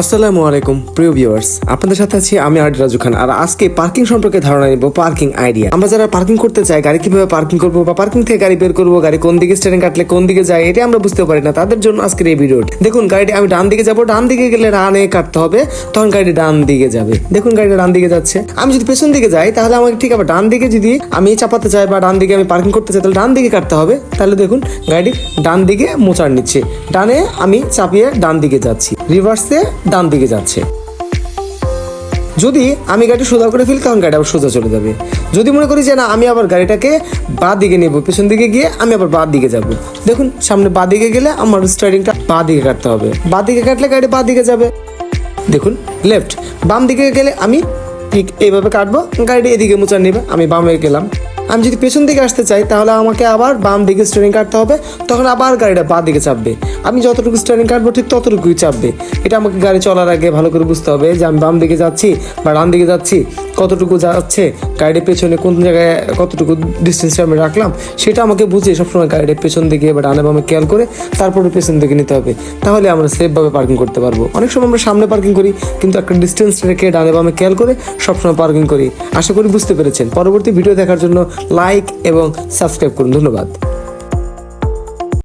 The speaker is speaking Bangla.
আসসালামু আলাইকুম প্রিয় ভিউয়ার্স, আপনাদের সাথে আছি আমি আরডি রাজু খান। আর আজকে পার্কিং সম্পর্কে ধারণা নিব, পার্কিং আইডিয়া। আমরা যারা পার্কিং করতে চাই, গাড়ি কিভাবে পার্কিং করবো বা পার্কিং থেকে গাড়ি বের করবো, গাড়ি কোন দিকে স্টিয়ারিং কাটলে কোন দিকে যায়, এটা আমরা বুঝতে পারি না। তাদের জন্য আজকের এই ভিডিওটি দেখুন। গাড়িটি আমি ডান দিকে যাবো, ডান দিকে গেলে ডানে কাটতে হবে, তখন গাড়িটি ডান দিকে যাবে। দেখুন গাড়িটা ডান দিকে যাচ্ছে। আমি যদি পেছন দিকে যাই তাহলে আমাকে ঠিক আবার ডান দিকে যদি আমি চাপাতে চাই বা ডান দিকে আমি পার্কিং করতে চাই তাহলে ডান দিকে কাটতে হবে। তাহলে দেখুন গাড়িটি ডান দিকে মোচার নিচ্ছে, ডানে আমি চাপিয়ে ডান দিকে যাচ্ছি, রিভার্সে ডান দিকে যাচ্ছে। যদি আমি গাড়ি সোজা করে ফেলি তখন গাড়ি আবার সোজা চলে যাবে। যদি মনে করি যে না আমি আবার গাড়িটাকে বাঁ দিকে নেব, পেছন দিকে গিয়ে আমি আবার বাঁ দিকে যাব। দেখুন সামনে বাঁ দিকে গেলে আমার স্টার্টিংটা বাঁ দিকে কাটতে হবে, বাঁ দিকে কাটলে গাড়ি বাঁ দিকে যাবে। দেখুন লেফট, বাম দিকে গেলে আমি ঠিক এইভাবে কাটবো, গাড়িটা এদিকে মোচার নেবে, আমি বামে গেলাম। আমি যদি পেছন দিকে আসতে চাই তাহলে আমাকে আবার বাম দিকে স্টিয়ারিং কাটতে হবে, তখন আবার গাড়িটা বাঁ দিকে চাপবে। আমি যতটুকু স্টিয়ারিং কাটবো ঠিক ততটুকুই চাপবে। এটা আমাকে গাড়ি চলার আগে ভালো করে বুঝতে হবে যে আমি বাম দিকে যাচ্ছি বা ডান দিকে যাচ্ছি, কতটুকু যাচ্ছে, গাড়ির পেছনে কোন জায়গায় কতটুকু ডিস্টেন্সে আমি রাখলাম, সেটা আমাকে বুঝে সবসময় গাড়ির পেছন দিকে বা ডানে বামে খেয়াল করে তারপরে পেছন দিকে নিতে হবে। তাহলে আমরা সেফভাবে পার্কিং করতে পারবো। অনেক সময় আমরা সামনে পার্কিং করি কিন্তু একটা ডিস্টেন্স রেখে ডানে বামে খেয়াল করে সবসময় পার্কিং করি। আশা করি বুঝতে পেরেছেন। পরবর্তী ভিডিও দেখার জন্য লাইক এবং সাবস্ক্রাইব করুন। ধন্যবাদ।